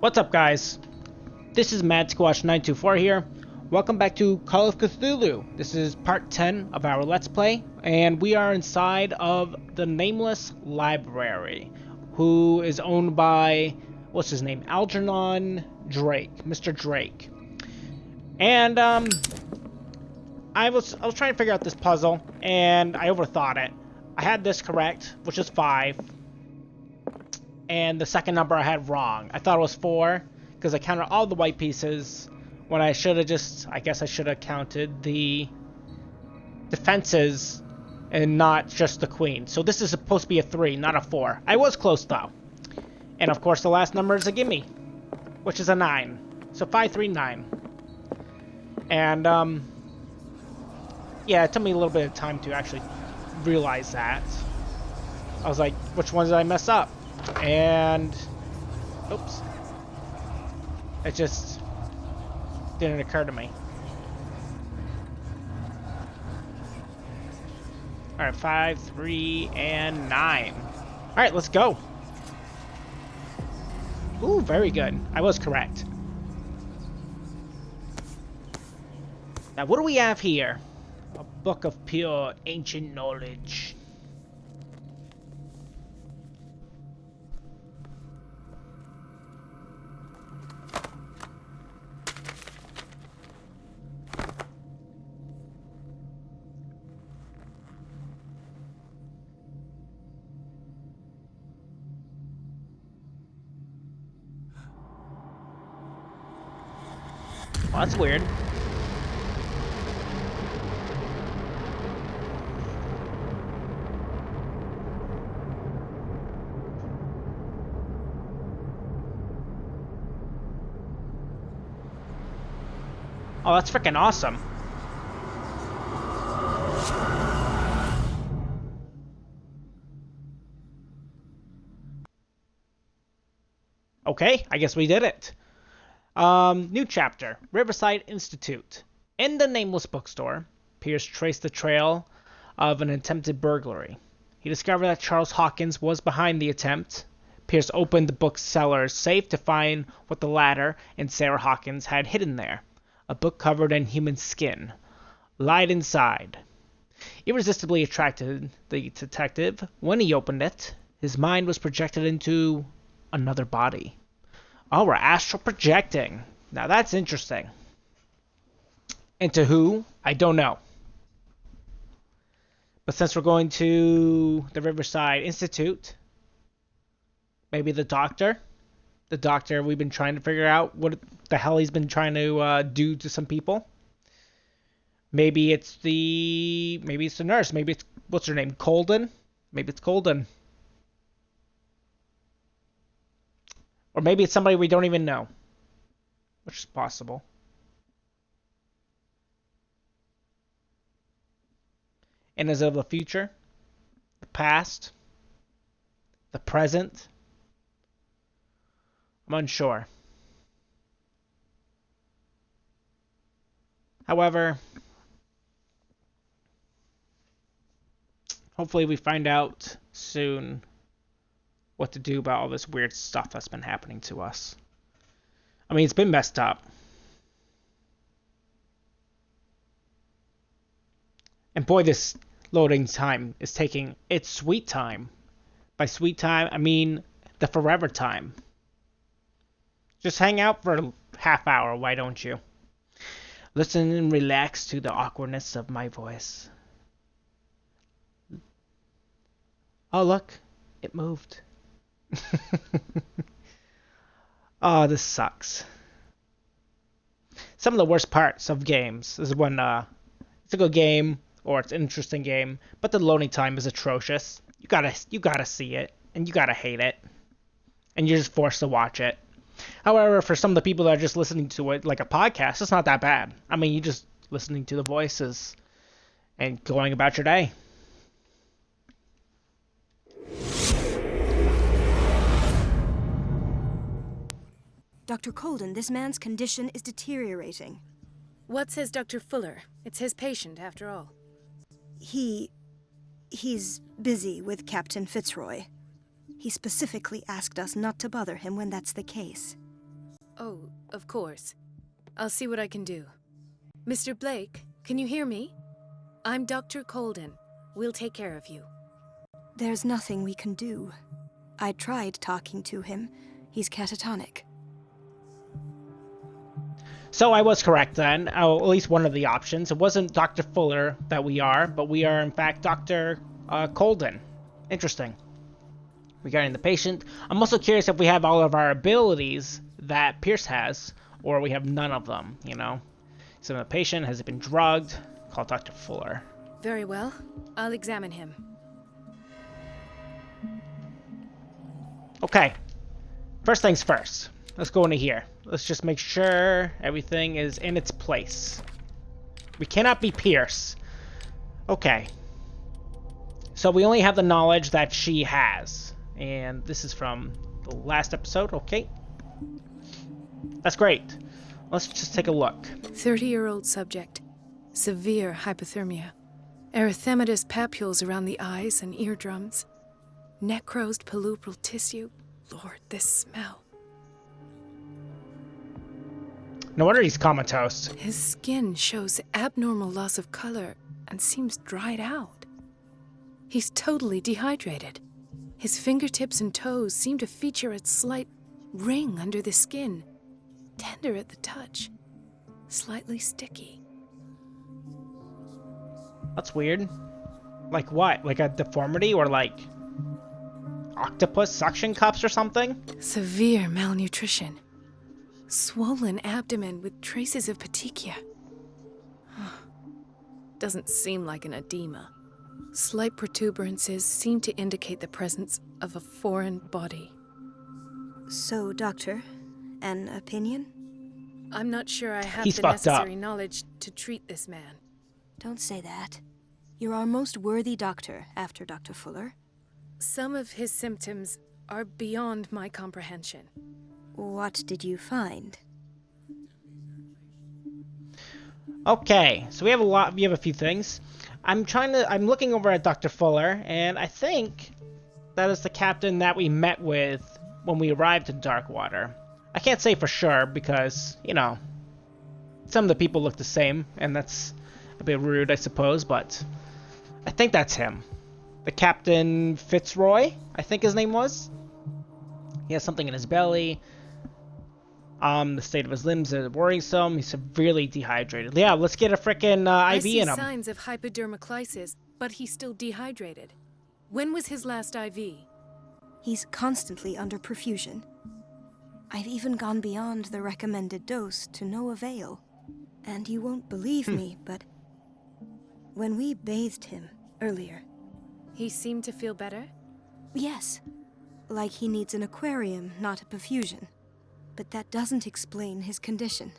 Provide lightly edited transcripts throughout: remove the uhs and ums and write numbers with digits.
What's up, guys? This is Mad Squash 924 here. Welcome back to Call of Cthulhu. This is part 10 of our Let's Play, and we are inside of the Nameless Library, who is owned by, what's his name? Algernon Drake, Mr. Drake. And I was trying to figure out this puzzle, and I overthought it. I had this correct, which is 5. And the second number I had wrong. I thought it was 4 because I counted all the white pieces when I should have just, I guess I should have counted the defenses and not just the queen. So this is supposed to be a 3, not a 4. I was close though. And of course the last number is a gimme, which is a 9. So 539. And yeah, it took me a little bit of time to actually realize that. I was like, which ones did I mess up? And oops, it just didn't occur to me. All right, 5, 3, and 9. All right, let's go. Ooh, very good. I was correct. Now, what do we have here? A book of pure ancient knowledge. Well, that's weird. Oh, that's freaking awesome. Okay, I guess we did it. New chapter, Riverside Institute. In the Nameless bookstore, Pierce traced the trail of an attempted burglary. He discovered that Charles Hawkins was behind the attempt. Pierce opened the bookseller's safe to find what the latter and Sarah Hawkins had hidden there. A book covered in human skin lied inside. Irresistibly attracted the detective. When he opened it, his mind was projected into another body. Oh, we're astral projecting. Now that's interesting. Into who? I don't know. But since we're going to the Riverside Institute, maybe the doctor? The doctor we've been trying to figure out what the hell he's been trying to do to some people. Maybe it's the nurse. Maybe it's, what's her name? Colden? Maybe it's Colden. Or maybe it's somebody we don't even know. Which is possible. And is it the future? The past? The present? I'm unsure. However, hopefully we find out soon what to do about all this weird stuff that's been happening to us. I mean, it's been messed up. And boy, this loading time is taking its sweet time. By sweet time, I mean the forever time. Just hang out for a half hour, why don't you? Listen and relax to the awkwardness of my voice. Oh, look, it moved. Oh, this sucks. Some of the worst parts of games is when it's a good game or it's an interesting game, but the loading time is atrocious. You gotta see it, and you gotta hate it, and you're just forced to watch it. However, for some of the people that are just listening to it like a podcast, it's not that bad. I mean, you're just listening to the voices and going about your day. Dr. Colden, this man's condition is deteriorating. What says Dr. Fuller? It's his patient, after all. He's busy with Captain Fitzroy. He specifically asked us not to bother him when that's the case. Oh, of course. I'll see what I can do. Mr. Blake, can you hear me? I'm Dr. Colden. We'll take care of you. There's nothing we can do. I tried talking to him. He's catatonic. So I was correct then. Oh, at least one of the options. It wasn't Dr. Fuller that we are, but we are in fact Dr. Colden. Interesting. Regarding the patient, I'm also curious if we have all of our abilities that Pierce has, or we have none of them, you know? So the patient, has been drugged? Call Dr. Fuller. Very well. I'll examine him. Okay. First things first. Let's go into here. Let's just make sure everything is in its place. We cannot be Pierce. Okay. So we only have the knowledge that she has. And this is from the last episode. Okay. That's great. Let's just take a look. 30-year-old subject. Severe hypothermia. Erythematous papules around the eyes and eardrums. Necrosed palpebral tissue. Lord, this smell. No wonder he's comatose. His skin shows abnormal loss of color and seems dried out. He's totally dehydrated. His fingertips and toes seem to feature a slight ring under the skin. Tender at the touch. Slightly sticky. That's weird. Like what? Like a deformity or like octopus suction cups or something? Severe malnutrition. Swollen abdomen with traces of petechia. Doesn't seem like an edema. Slight protuberances seem to indicate the presence of a foreign body. So, Doctor, an opinion? I'm not sure I have He's the fucked necessary up. knowledge to treat this man. Don't say that. You're our most worthy doctor after Dr. Fuller. Some of his symptoms are beyond my comprehension. What did you find? Okay, so we have a few things. I'm looking over at Dr. Fuller, and I think that is the captain that we met with when we arrived in Darkwater. I can't say for sure because, you know, some of the people look the same, and that's a bit rude, I suppose, but I think that's him. The Captain Fitzroy, I think his name was. He has something in his belly. The state of his limbs is worrisome. He's severely dehydrated. Yeah, let's get a frickin' IV in him. I see signs of hypodermoclysis, but he's still dehydrated. When was his last IV? He's constantly under perfusion. I've even gone beyond the recommended dose to no avail. And you won't believe me, but when we bathed him earlier... He seemed to feel better? Yes. Like he needs an aquarium, not a perfusion. But that doesn't explain his condition.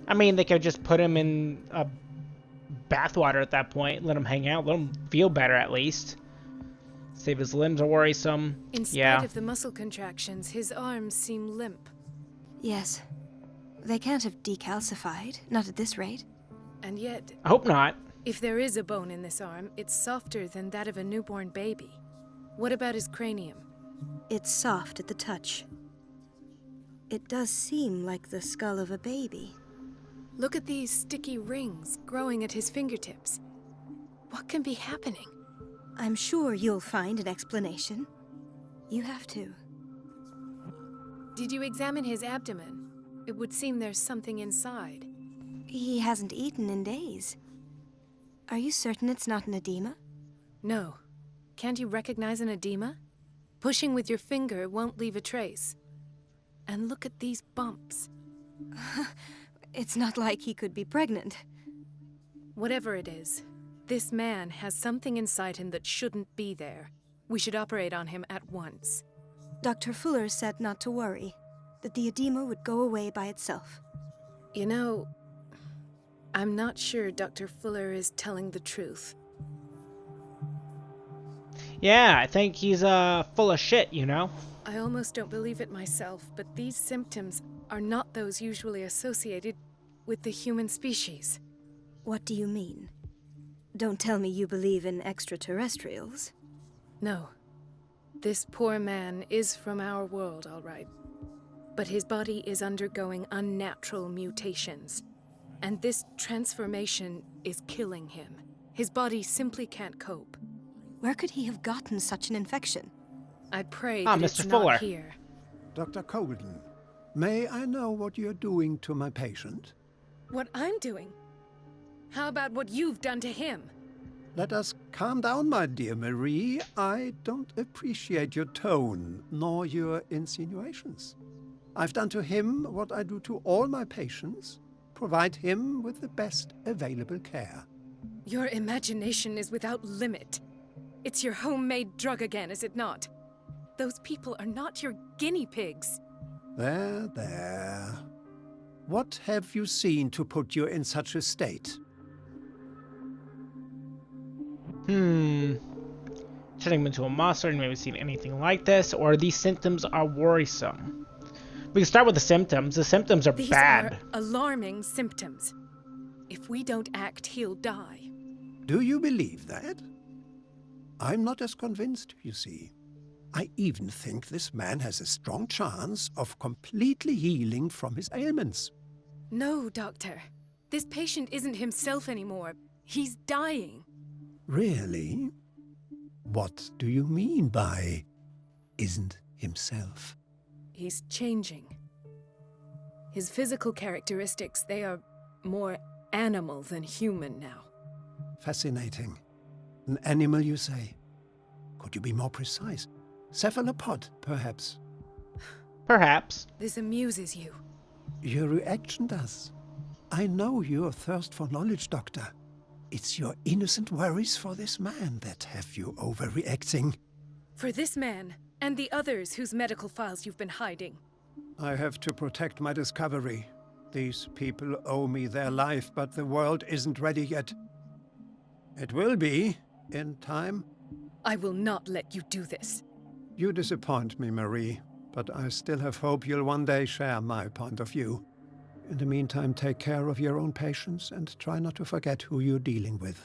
I mean, they could just put him in a bathwater at that point, let him hang out, let him feel better at least. Save his limbs are worrisome. In spite of the muscle contractions, his arms seem limp. Yes. They can't have decalcified, not at this rate. And yet, I hope not. if there is a bone in this arm, it's softer than that of a newborn baby. What about his cranium? It's soft at the touch. It does seem like the skull of a baby. Look at these sticky rings growing at his fingertips. What can be happening? I'm sure you'll find an explanation. You have to. Did you examine his abdomen? It would seem there's something inside. He hasn't eaten in days. Are you certain it's not an edema? No. Can't you recognize an edema? Pushing with your finger won't leave a trace. And look at these bumps. It's not like he could be pregnant. Whatever it is, this man has something inside him that shouldn't be there. We should operate on him at once. Dr. Fuller said not to worry, that the edema would go away by itself. You know, I'm not sure Dr. Fuller is telling the truth. Yeah, I think he's full of shit, you know? I almost don't believe it myself, but these symptoms are not those usually associated with the human species. What do you mean? Don't tell me you believe in extraterrestrials. No. This poor man is from our world, all right. But his body is undergoing unnatural mutations. And this transformation is killing him. His body simply can't cope. Where could he have gotten such an infection? I pray Ah, that Mr. it's Fuller. not here. Dr. Colden, may I know what you're doing to my patient? What I'm doing? How about what you've done to him? Let us calm down, my dear Marie. I don't appreciate your tone, nor your insinuations. I've done to him what I do to all my patients. Provide him with the best available care. Your imagination is without limit. It's your homemade drug again, is it not? Those people are not your guinea pigs. There, there. What have you seen to put you in such a state? Turning him into a monster and maybe seen anything like this, or these symptoms are worrisome. We can start with the symptoms. The symptoms are These bad. are alarming symptoms. If we don't act, he'll die. Do you believe that? I'm not as convinced, you see. I even think this man has a strong chance of completely healing from his ailments. No, Doctor. This patient isn't himself anymore. He's dying. Really? What do you mean by isn't himself? He's changing. His physical characteristics, they are more animal than human now. Fascinating. An animal, you say? Could you be more precise? Cephalopod, perhaps? Perhaps. This amuses you. Your reaction does. I know your thirst for knowledge, Doctor. It's your innocent worries for this man that have you overreacting. For this man, and the others whose medical files you've been hiding. I have to protect my discovery. These people owe me their life, but the world isn't ready yet. It will be, in time. I will not let you do this. You disappoint me, Marie, but I still have hope you'll one day share my point of view. In the meantime, take care of your own patients and try not to forget who you're dealing with.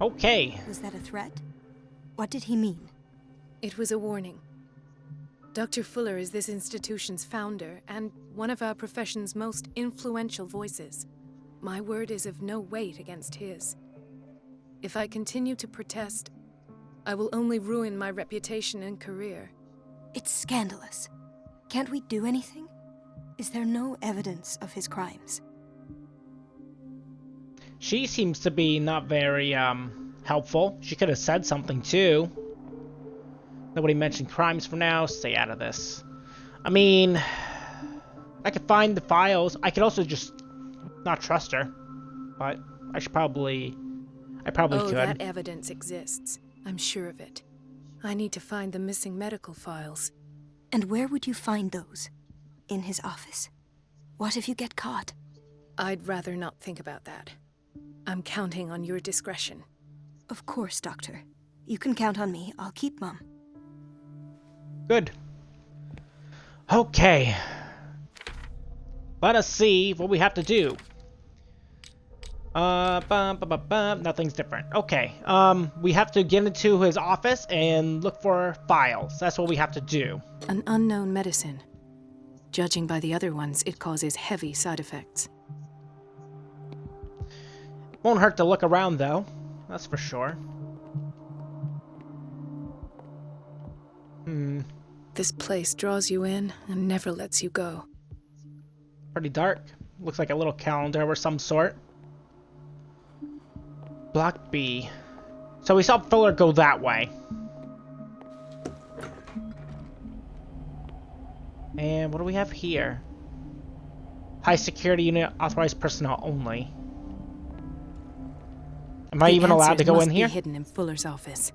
Okay. Was that a threat? What did he mean? It was a warning. Dr. Fuller is this institution's founder and one of our profession's most influential voices. My word is of no weight against his. If I continue to protest, I will only ruin my reputation and career. It's scandalous. Can't we do anything? Is there no evidence of his crimes? She seems to be not very, helpful. She could have said something, too. Nobody mentioned crimes for now. Stay out of this. I mean, I could find the files. I could also just not trust her. But I probably could. That evidence exists. I'm sure of it. I need to find the missing medical files. And where would you find those? In his office? What if you get caught? I'd rather not think about that. I'm counting on your discretion. Of course, Doctor. You can count on me. I'll keep mum. Good. Okay. Let us see what we have to do. Nothing's different. Okay. We have to get into his office and look for files. That's what we have to do. An unknown medicine. Judging by the other ones, it causes heavy side effects. Won't hurt to look around, though. That's for sure. This place draws you in and never lets you go. Pretty dark. Looks like a little calendar of some sort. Block B. So we saw Fuller go that way. And what do we have here? High security unit, authorized personnel only. Am I even allowed to go in here? Must be hidden in Fuller's office.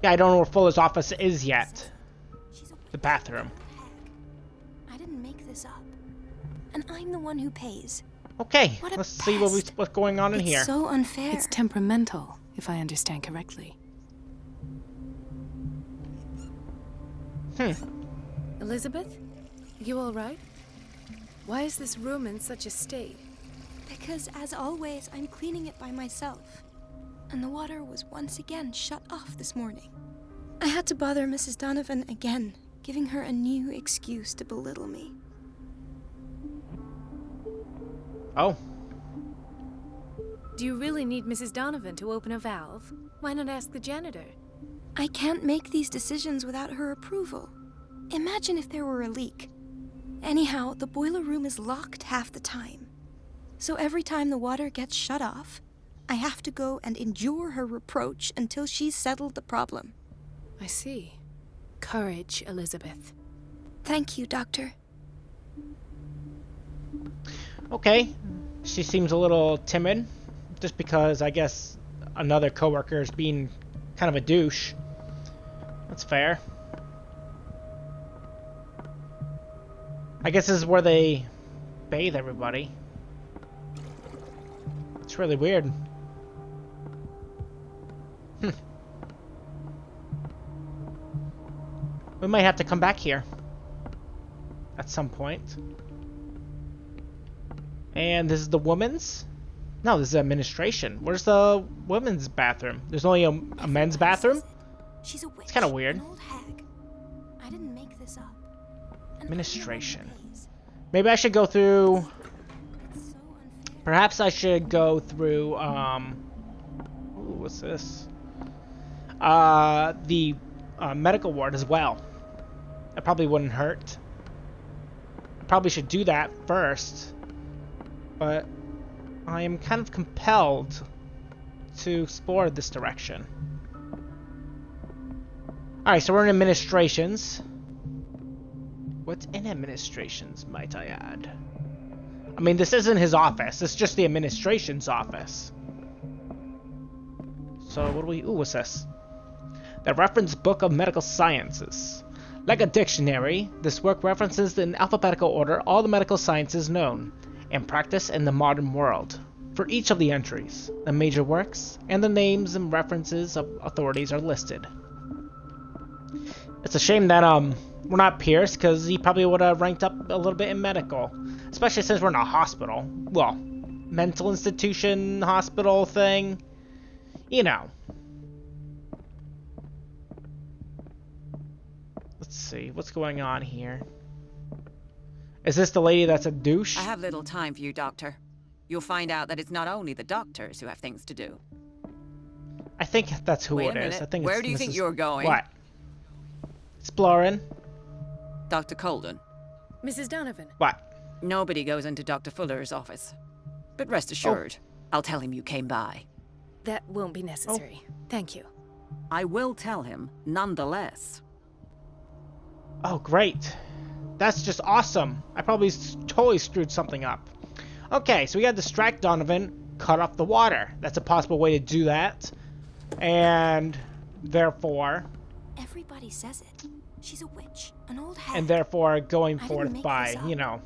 Yeah, I don't know where Fuller's office is yet. The bathroom. I didn't make this up. And I'm the one who pays. Okay, What a let's see what's going on in It's here. so unfair. It's temperamental, if I understand correctly. Elizabeth? You all right? Why is this room in such a state? Because, as always, I'm cleaning it by myself. And the water was once again shut off this morning. I had to bother Mrs. Donovan again, giving her a new excuse to belittle me. Oh. Do you really need Mrs. Donovan to open a valve? Why not ask the janitor? I can't make these decisions without her approval. Imagine if there were a leak. Anyhow, the boiler room is locked half the time. So every time the water gets shut off, I have to go and endure her reproach until she's settled the problem. I see. Courage, Elizabeth. Thank you, Doctor. Okay. She seems a little timid, just because I guess another coworker is being kind of a douche. That's fair. I guess this is where they bathe everybody. It's really weird. We might have to come back here at some point. And this is the women's? No, this is administration. Where's the women's bathroom? There's only a men's bathroom? She's a witch. It's kind of weird. An old hag. I didn't make this up. Administration. Maybe I should go through... Perhaps I should go through, Ooh, what's this? The medical ward as well. That probably wouldn't hurt. Probably should do that first. But I am kind of compelled to explore this direction. Alright, so we're in administrations. What's in administrations, might I add? I mean, this isn't his office. It's just the administration's office. So, what do we... Ooh, what's this? The Reference Book of Medical Sciences. Like a dictionary, this work references in alphabetical order all the medical sciences known and practiced in the modern world. For each of the entries, the major works and the names and references of authorities are listed. It's a shame that we're not Pierce, because he probably would have ranked up a little bit in medical, especially since we're in a hospital. Well, mental institution, hospital thing, you know. Let's see, what's going on here? Is this the lady that's a douche? I have little time for you, Doctor. You'll find out that it's not only the doctors who have things to do. I think that's who Wait it a is. minute. I think Where it's do you think Mrs. you're going? What? Exploring. Dr. Colden. Mrs. Donovan. What? Nobody goes into Dr. Fuller's office. But rest assured, I'll tell him you came by. That won't be necessary. Thank you. I will tell him, nonetheless. Oh, great. That's just awesome. I probably totally screwed something up. Okay, so we gotta distract Donovan, cut off the water. That's a possible way to do that. And therefore... Everybody says it. She's a witch, an old hag. And therefore going I didn't forth make by, this up. you know...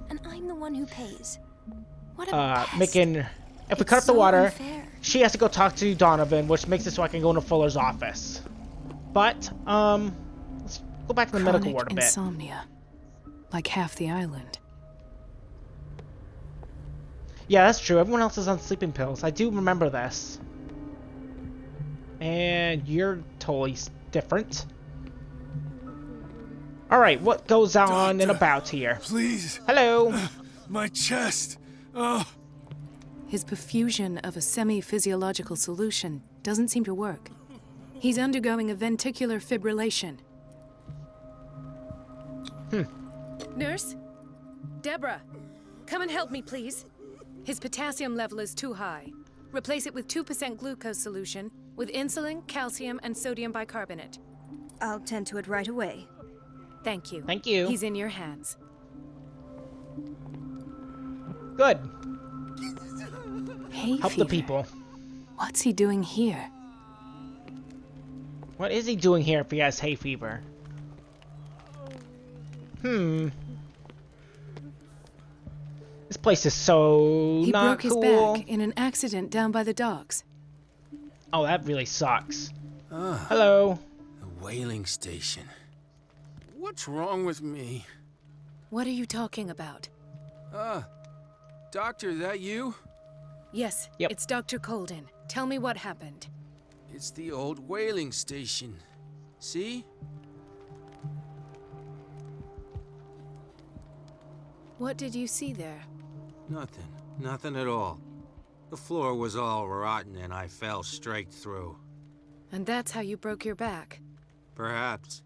And I'm the one who pays. What a pest. making... If we It's cut off the so water, unfair. she has to go talk to Donovan, which makes it so I can go into Fuller's office. But, let's go back to the medical ward a bit. Insomnia. Like half the island. Yeah, that's true. Everyone else is on sleeping pills. I do remember this. And you're totally different. Alright, what goes on and about here? Please. Hello. My chest. Oh. His perfusion of a semi-physiological solution doesn't seem to work. He's undergoing a ventricular fibrillation. Nurse? Deborah, come and help me, please. His potassium level is too high. Replace it with 2% glucose solution with insulin, calcium, and sodium bicarbonate. I'll tend to it right away. Thank you. Thank you. He's in your hands. Good. Hay Help fever. the people. What's he doing here? What is he doing here if he has hay fever? This place is so He not broke his cool. back in an accident down by the docks. Oh, that really sucks. Hello. A whaling station. What's wrong with me? What are you talking about? Doctor, that you? Yes, Yep. it's Dr. Colden. Tell me what happened. It's the old whaling station. See? What did you see there? Nothing. Nothing at all. The floor was all rotten and I fell straight through. And that's how you broke your back. Perhaps.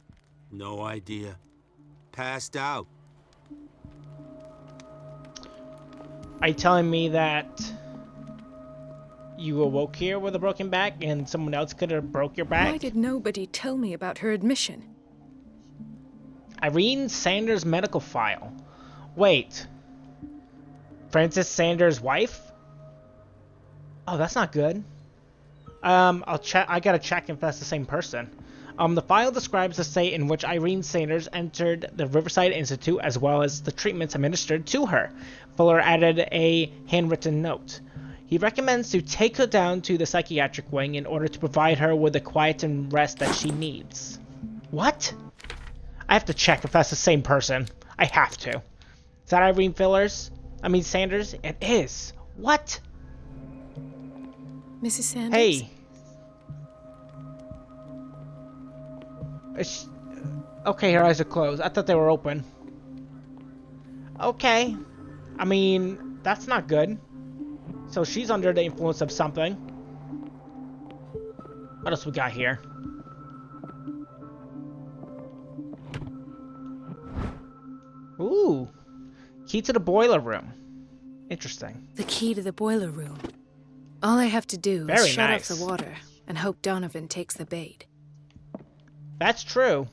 No idea. Passed out. Are you telling me that you awoke here with a broken back and someone else could have broke your back? Why did nobody tell me about her admission? Irene Sanders' medical file. Wait. Francis Sanders' wife? Oh, that's not good. I'll check. I gotta check if that's the same person. The file describes the state in which Irene Sanders entered the Riverside Institute as well as the treatments administered to her. Fuller added a handwritten note. He recommends to take her down to the psychiatric wing in order to provide her with the quiet and rest that she needs. What? I have to check if that's the same person. I have to. Is that Irene Sanders? It is. What? Mrs. Sanders? Hey. Okay, her eyes are closed. I thought they were open. Okay. I mean, that's not good. So she's under the influence of something. What else we got here? Ooh. Key to the boiler room. Interesting. The key to the boiler room. All I have to do is shut off the water and hope Donovan takes the bait. That's true.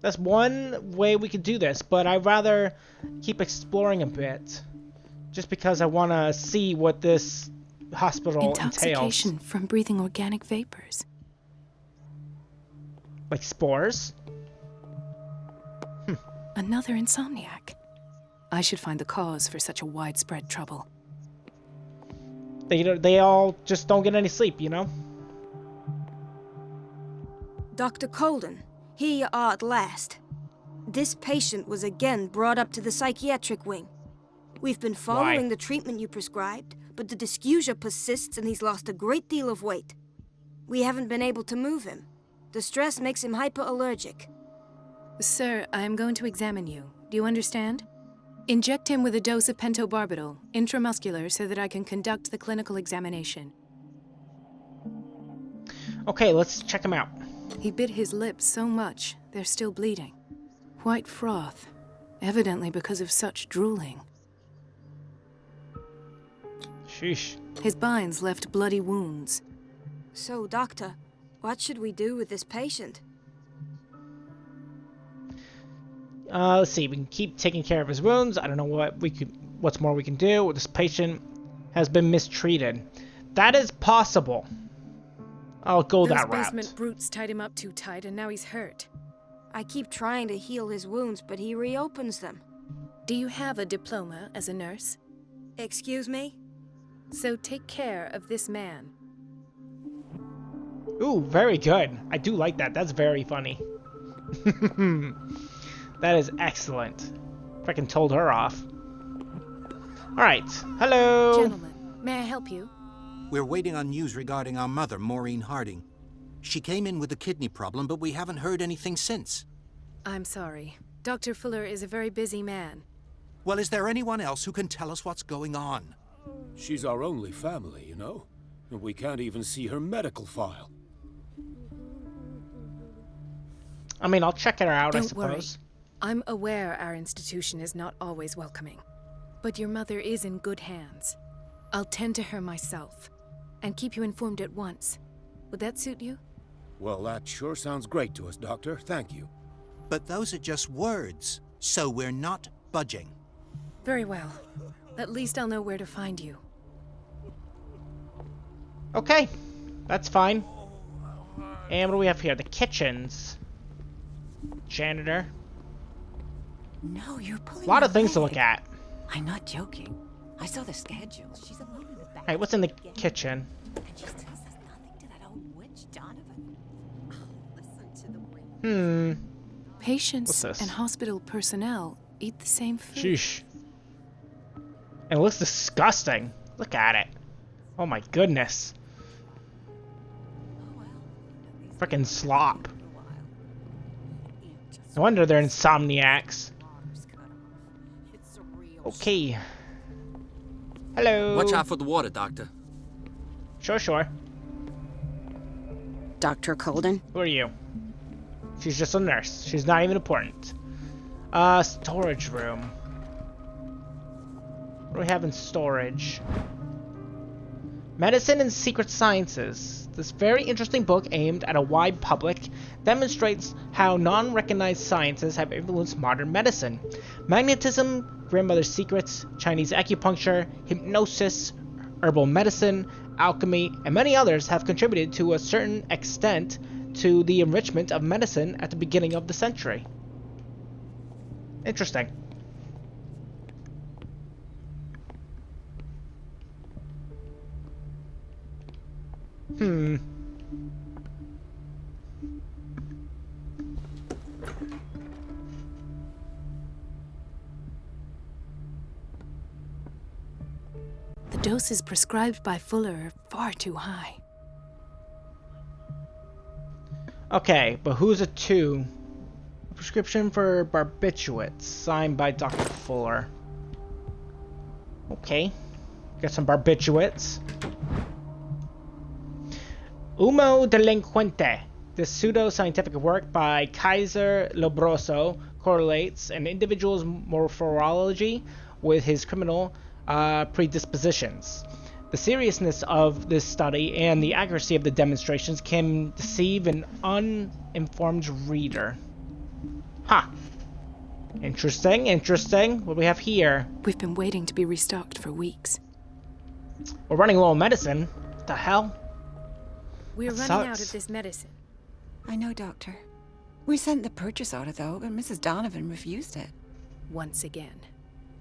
That's one way we could do this, but I'd rather keep exploring a bit. Just because I want to see what this hospital Intoxication entails. from breathing organic vapors. Like spores? Another insomniac. I should find the cause for such a widespread trouble. They all just don't get any sleep, you know? Dr. Colden, here you are at last. This patient was again brought up to the psychiatric wing. We've been following the treatment you prescribed, but the dysgeusia persists and he's lost a great deal of weight. We haven't been able to move him. The stress makes him hyperallergic. Sir, I am going to examine you. Do you understand? Inject him with a dose of pentobarbital, intramuscular, so that I can conduct the clinical examination. Okay, let's check him out. He bit his lips so much, they're still bleeding. White froth, evidently because of such drooling. Sheesh. His binds left bloody wounds. So, Doctor, what should we do with this patient? Let's see. We can keep taking care of his wounds. I don't know what's more we can do. This patient has been mistreated. That is possible. I'll go that route. Those basement brutes tied him up too tight, and now he's hurt. I keep trying to heal his wounds, but he reopens them. Do you have a diploma as a nurse? Excuse me? So take care of this man. Ooh, very good. I do like that. That's very funny. That is excellent. Freaking told her off. Alright. Hello. Gentlemen, may I help you? We're waiting on news regarding our mother, Maureen Harding. She came in with a kidney problem, but we haven't heard anything since. I'm sorry. Dr. Fuller is a very busy man. Well, is there anyone else who can tell us what's going on? She's our only family, you know? And we can't even see her medical file. I mean, I'll check her out, I Don't worry. suppose. I'm aware our institution is not always welcoming. But your mother is in good hands. I'll tend to her myself, and keep you informed at once. Would that suit you? Well, that sure sounds great to us, Doctor. Thank you. But those are just words, so we're not budging. Very well. At least I'll know where to find you. Okay. That's fine. And what do we have here? The kitchens. Janitor. No, you're pulling A lot of my things to leg. look at. I'm not joking. I saw the schedule. She's alone in the back. Alright, what's in the kitchen? And she says there's nothing to that old witch, Donovan. Oh, listen to the ring. Patients What's this? and hospital personnel eat the same food. Sheesh. And it looks disgusting. Look at it. Oh my goodness. Oh, well. At least Frickin' slop. for a while. No wonder they're insomniacs. Okay. Hello. Watch out for the water, Doctor. Sure. Dr. Colden? Who are you? She's just a nurse. She's not even important. Storage room. What do we have in storage? Medicine and Secret Sciences. This very interesting book aimed at a wide public demonstrates how non-recognized sciences have influenced modern medicine. Magnetism, grandmother's secrets, Chinese acupuncture, hypnosis, herbal medicine, alchemy, and many others have contributed to a certain extent to the enrichment of medicine at the beginning of the century. Interesting. The doses prescribed by Fuller are far too high. Okay, but who's it to? Prescription for barbiturates, signed by Dr. Fuller. Okay, got some barbiturates. Humo Delinquente. This pseudo-scientific work by Kaiser Lobroso correlates an individual's morphology with his criminal predispositions. The seriousness of this study and the accuracy of the demonstrations can deceive an uninformed reader. Huh. Interesting. What do we have here? We've been waiting to be restocked for weeks. We're running low on medicine. What the hell? We're That running out sucks. of this medicine. I know, Doctor. We sent the purchase order, though, but Mrs. Donovan refused it. Once again.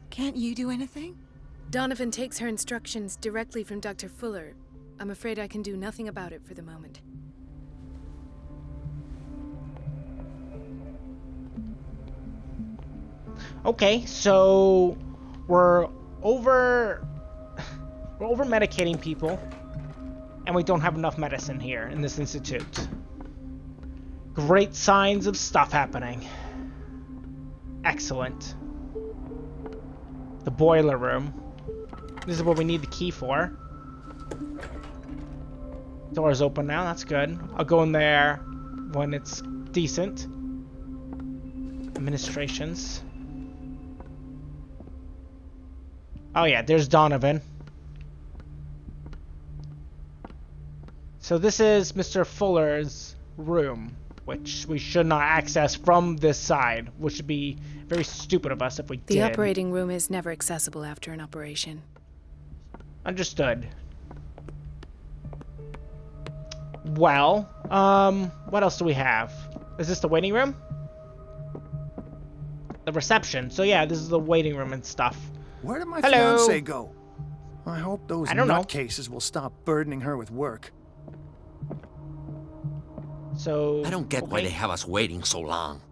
Can't you do anything? Donovan takes her instructions directly from Dr. Fuller. I'm afraid I can do nothing about it for the moment. Okay, so we're over medicating people, and we don't have enough medicine here in this institute. Great signs of stuff happening. Excellent. The boiler room. This is what we need the key for. Door's open now, that's good. I'll go in there when it's decent. Administrations. Oh yeah, there's Donovan. So this is Mr. Fuller's room, which we should not access from this side, which would be very stupid of us if we did. The operating room is never accessible after an operation. Understood. Well, what else do we have? Is this the waiting room? The reception. So yeah, this is the waiting room and stuff. Where did my Hello. fiancée go? I hope those I don't know. nutcases will stop burdening her with work. So I don't get why okay. they have us waiting so long.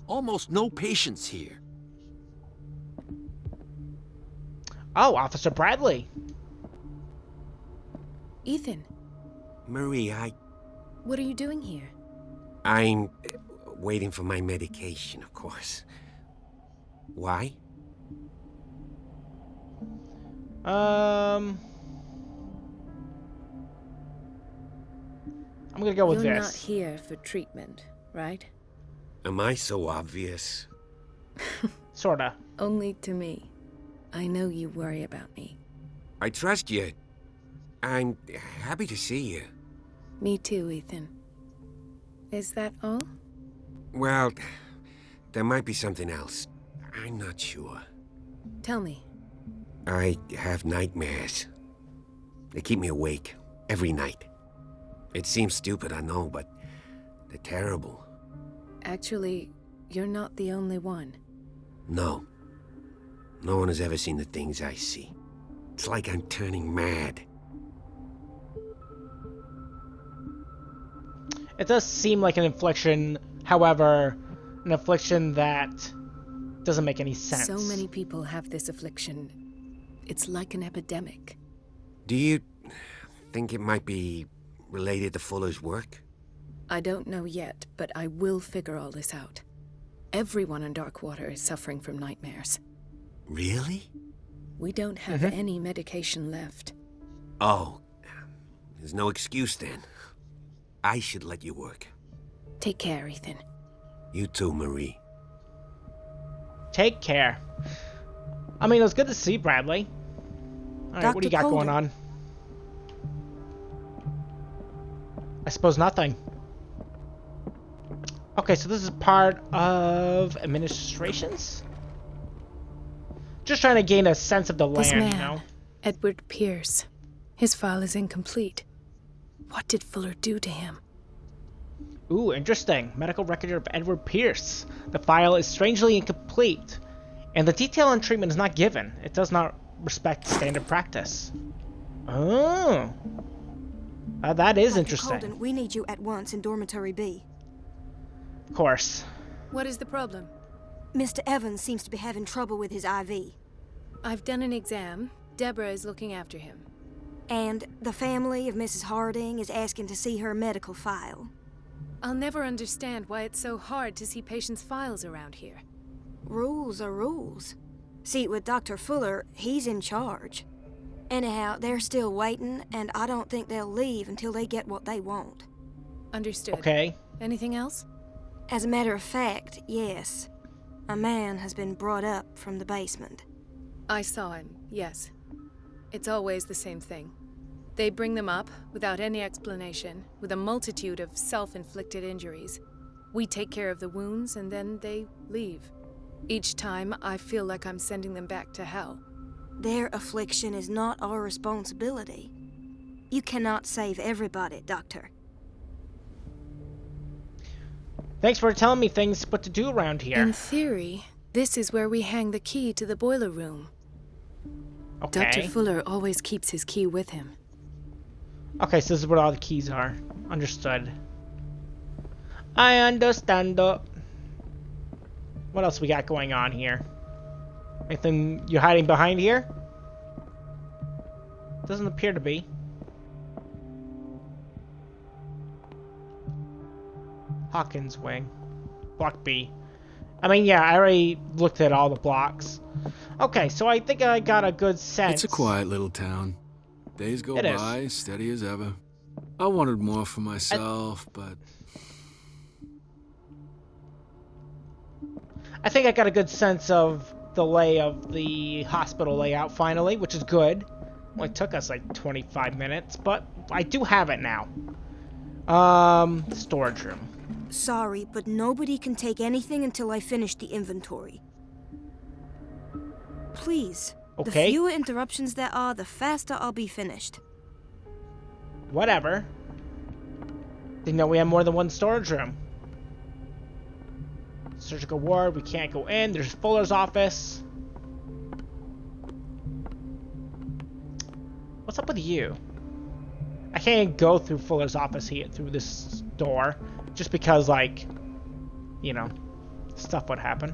Almost no patients here. Oh, Officer Bradley. Ethan, Marie, what are you doing here? I'm waiting for my medication, of course. Why? I'm gonna go with You're this. not here for treatment, right? Am I so obvious? Sorta. Only to me. I know you worry about me. I trust you. I'm happy to see you. Me too, Ethan. Is that all? Well, there might be something else. I'm not sure. Tell me. I have nightmares. They keep me awake every night. It seems stupid, I know, but they're terrible. Actually, you're not the only one. No. No one has ever seen the things I see. It's like I'm turning mad. It does seem like an affliction, however, an affliction that doesn't make any sense. So many people have this affliction. It's like an epidemic. Do you think it might be related to Fuller's work? I don't know yet, but I will figure all this out. Everyone in Darkwater is suffering from nightmares. Really? We don't have any medication left. Oh, there's no excuse then. I should let you work. Take care, Ethan. You too, Marie. Take care. I mean, it was good to see Bradley. Alright, what do you got going on? I suppose nothing. Okay, so this is part of administrations? Just trying to gain a sense of the land, This man, you know? Edward Pierce. His file is incomplete. What did Fuller do to him? Ooh, interesting. Medical record of Edward Pierce. The file is strangely incomplete, and the detail and treatment is not given. It does not respect standard practice. Oh. That is Dr. interesting. Colden, we need you at once in Dormitory B. Of course. What is the problem? Mr. Evans seems to be having trouble with his IV. I've done an exam. Deborah is looking after him. And the family of Mrs. Harding is asking to see her medical file. I'll never understand why it's so hard to see patients' files around here. Rules are rules. See, with Dr. Fuller, he's in charge. Anyhow, they're still waiting, and I don't think they'll leave until they get what they want. Understood. Okay. Anything else? As a matter of fact, yes. A man has been brought up from the basement. I saw him, yes. It's always the same thing. They bring them up, without any explanation, with a multitude of self-inflicted injuries. We take care of the wounds, and then they leave. Each time, I feel like I'm sending them back to hell. Their affliction is not our responsibility. You cannot save everybody, Doctor. Thanks for telling me things what to do around here. In theory, this is where we hang the key to the boiler room. Okay. Dr. Fuller always keeps his key with him. Okay, so this is where all the keys are. Understood. I understand. What else we got going on here? Anything you're hiding behind here? Doesn't appear to be. Hawkins Wing. Block B. I mean, yeah, I already looked at all the blocks. Okay, so I think I got a good sense. It's a quiet little town. Days go by, steady as ever. I wanted more for myself, but... I think I got a good sense of the lay of the hospital layout finally, which is good. Only took us like 25 minutes, but I do have it now. Storage room. Sorry, but nobody can take anything until I finish the inventory. Please. Okay. The fewer interruptions there are, the faster I'll be finished. Whatever. Didn't know we had more than one storage room. Surgical ward, we can't go in. There's Fuller's office. What's up with you? I can't go through Fuller's office here, through this door. Just because, like, you know, stuff would happen.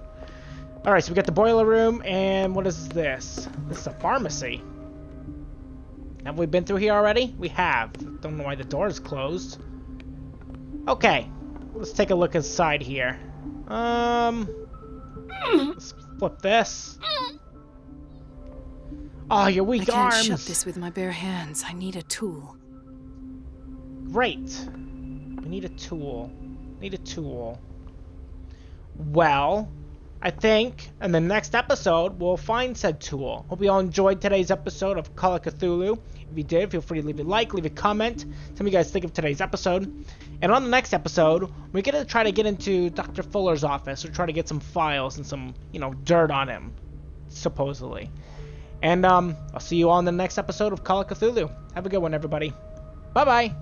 Alright, so we got the boiler room, and what is this? This is a pharmacy. Have we been through here already? We have. Don't know why the door is closed. Okay, let's take a look inside here. Let's flip this. Oh, your weak I can't arms. shut this with my bare hands. I need a tool. Great. We need a tool. Need a tool. Well, I think in the next episode we'll find said tool. Hope you all enjoyed today's episode of Call of Cthulhu. If you did, feel free to leave a like, leave a comment. Tell me what you guys think of today's episode. And on the next episode, we're gonna try to get into Dr. Fuller's office. We're trying to get some files and some, you know, dirt on him, supposedly. And I'll see you all in the next episode of Call of Cthulhu. Have a good one, everybody. Bye bye.